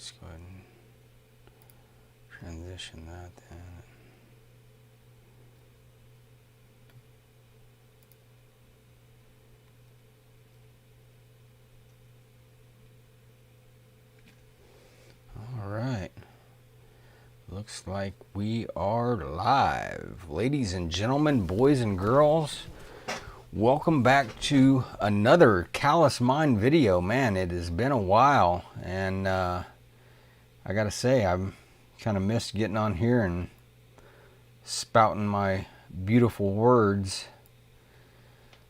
let's go ahead and transition that then. All right. Looks like we are live. Ladies and gentlemen, boys and girls, welcome back to another Callous Mind video. Man, it has been a while, and I gotta say, I've kind of missed getting on here and spouting my beautiful words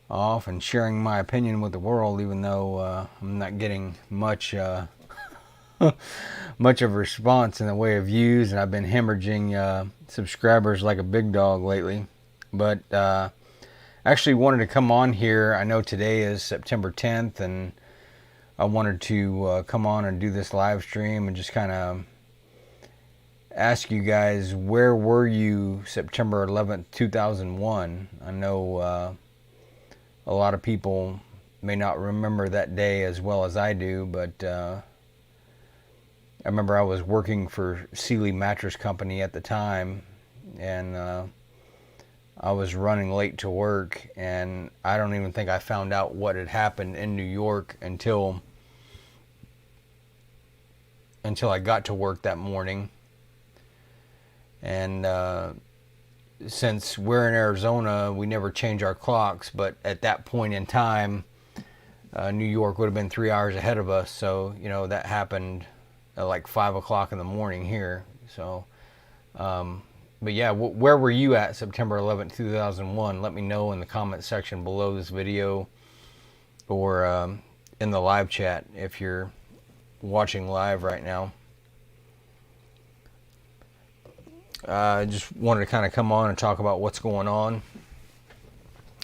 off and sharing my opinion with the world, even though I'm not getting much much of a response in the way of views, and I've been hemorrhaging subscribers like a big dog lately. But actually wanted to come on here. I know today is September 10th, and I wanted to come on and do this live stream and just kind of ask you guys, where were you September 11th, 2001? I know a lot of people may not remember that day as well as I do, but I remember I was working for Sealy Mattress Company at the time, and I was running late to work, and I don't even think I found out what had happened in New York until I got to work that morning. And since we're in Arizona, we never change our clocks, but at that point in time, New York would have been 3 hours ahead of us. So, you know, that happened at like 5 o'clock in the morning here. So, but yeah, where were you at September 11th, 2001? Let me know in the comment section below this video, or in the live chat if you're watching live right now. I just wanted to kind of come on and talk about what's going on.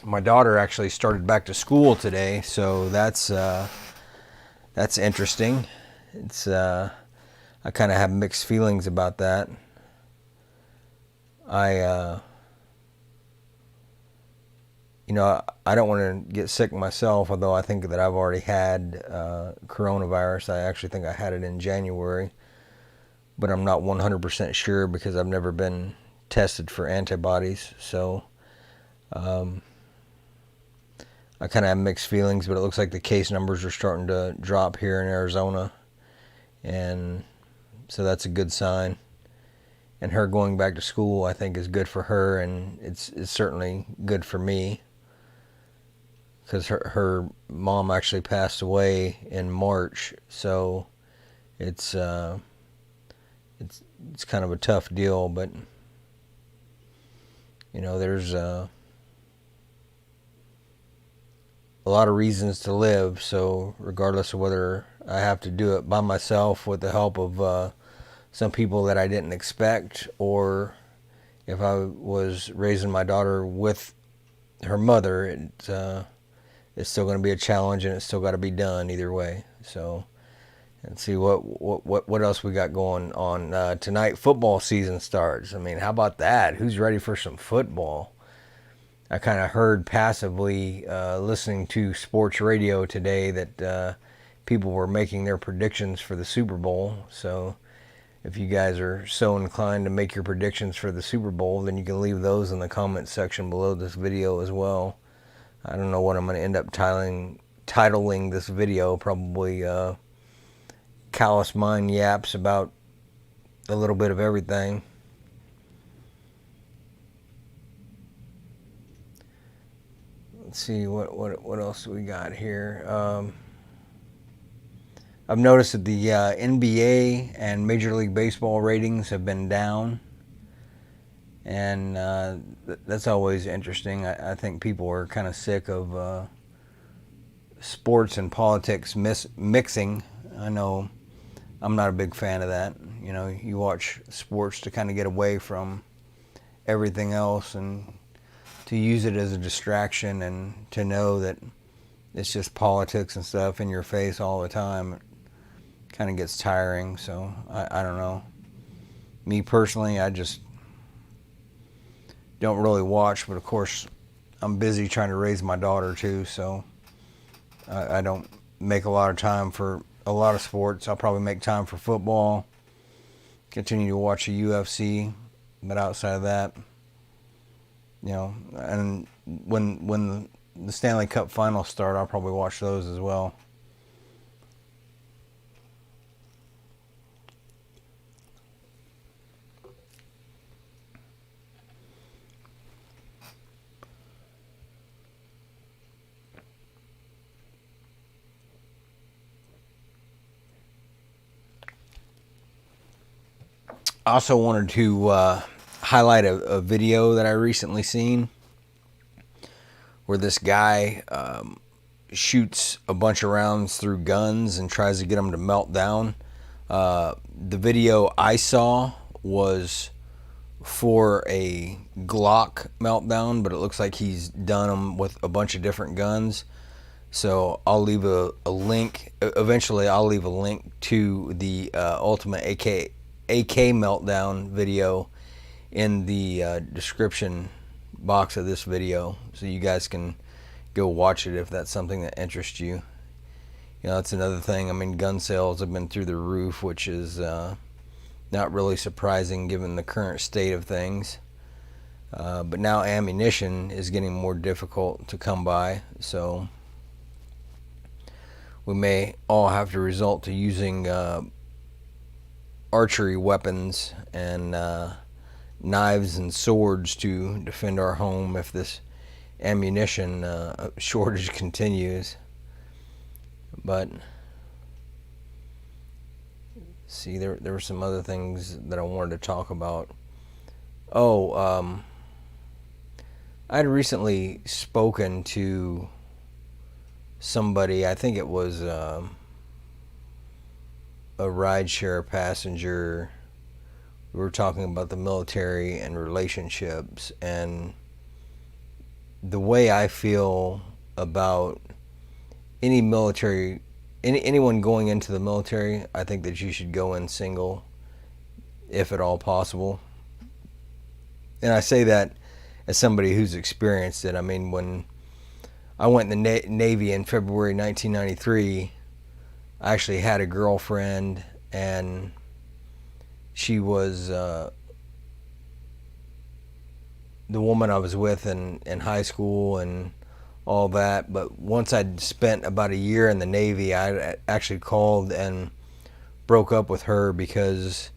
My daughter actually started back to school today, so that's interesting. It's I kind of have mixed feelings about that. You know, I don't want to get sick myself, although I think that I've already had coronavirus. I actually think I had it in January, but I'm not 100% sure because I've never been tested for antibodies. So I kind of have mixed feelings, but it looks like the case numbers are starting to drop here in Arizona, and so that's a good sign. And her going back to school, I think, is good for her, and it's certainly good for me, because her mom actually passed away in March, so it's kind of a tough deal. But you know, there's a lot of reasons to live, so regardless of whether I have to do it by myself with the help of some people that I didn't expect, or if I was raising my daughter with her mother, it's still going to be a challenge, and it's still got to be done either way. So, and see what else we got going on tonight. Football season starts. I mean, how about that? Who's ready for some football? I kind of heard passively listening to sports radio today that people were making their predictions for the Super Bowl. So if you guys are so inclined to make your predictions for the Super Bowl, then you can leave those in the comment section below this video as well. I don't know what I'm going to end up titling this video. Probably Callous Mind Yaps about a little bit of everything. Let's see what else do we got here. I've noticed that the NBA and Major League Baseball ratings have been down, and that's always interesting. I think people are kind of sick of sports and politics mixing. I know I'm not a big fan of that. You know, you watch sports to kind of get away from everything else and to use it as a distraction, and to know that it's just politics and stuff in your face all the time kind of gets tiring. So I don't know. Me personally, I just don't really watch, but of course I'm busy trying to raise my daughter too, so I don't make a lot of time for a lot of sports. I'll probably make time for football, continue to watch the UFC, but outside of that, and when the Stanley Cup finals start, I'll probably watch those as well. I also wanted to highlight a video that I recently seen where this guy shoots a bunch of rounds through guns and tries to get them to melt down. The video I saw was for a Glock meltdown, but it looks like he's done them with a bunch of different guns. So I'll leave a link. Eventually, I'll leave a link to the Ultimate AK meltdown video in the description box of this video, so you guys can go watch it if that's something that interests you. That's another thing. I mean, gun sales have been through the roof, which is not really surprising given the current state of things. But now ammunition is getting more difficult to come by, so we may all have to resort to using archery weapons and knives and swords to defend our home if this ammunition shortage continues. But see, there were some other things that I wanted to talk about. I had recently spoken to somebody, I think it was a rideshare passenger. We were talking about the military and relationships, and the way I feel about anyone going into the military. I think that you should go in single, if at all possible. And I say that as somebody who's experienced it. I mean, when I went in the Navy in February 1993, I actually had a girlfriend, and she was the woman I was with in high school and all that. But once I'd spent about a year in the Navy, I actually called and broke up with her because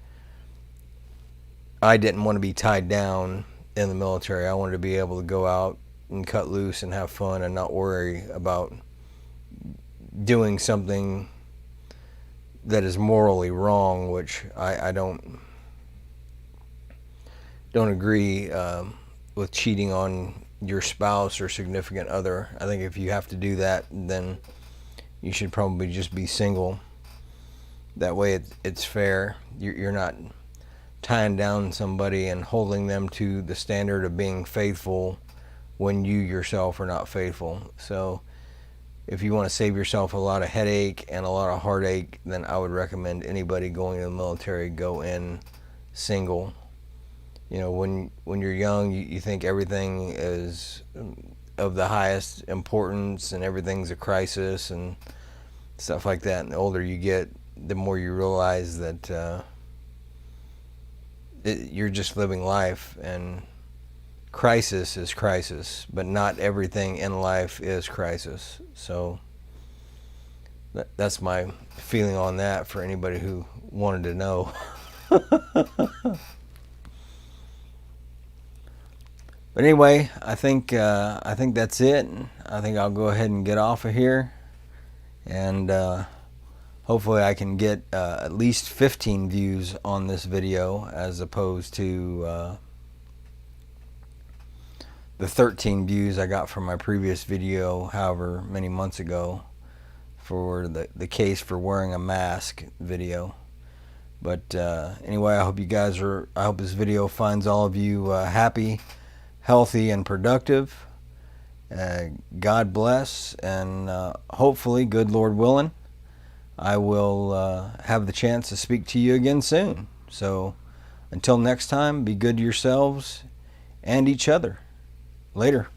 I didn't want to be tied down in the military. I wanted to be able to go out and cut loose and have fun and not worry about doing something that is morally wrong, which I don't agree with cheating on your spouse or significant other. I think if you have to do that, then you should probably just be single. That way it's fair. You're not tying down somebody and holding them to the standard of being faithful when you yourself are not faithful. So if you want to save yourself a lot of headache and a lot of heartache, then I would recommend anybody going to the military go in single. When you're young, you think everything is of the highest importance and everything's a crisis and stuff like that. And the older you get, the more you realize that you're just living life, and crisis is crisis, but not everything in life is crisis. So that's my feeling on that for anybody who wanted to know. But anyway, I think that's it. I think I'll go ahead and get off of here, and hopefully I can get at least 15 views on this video as opposed to the 13 views I got from my previous video however many months ago for the case for wearing a mask video. But anyway, I hope this video finds all of you happy, healthy, and productive. God bless, and hopefully, good Lord willing, I will have the chance to speak to you again soon. So until next time, be good to yourselves and each other. Later.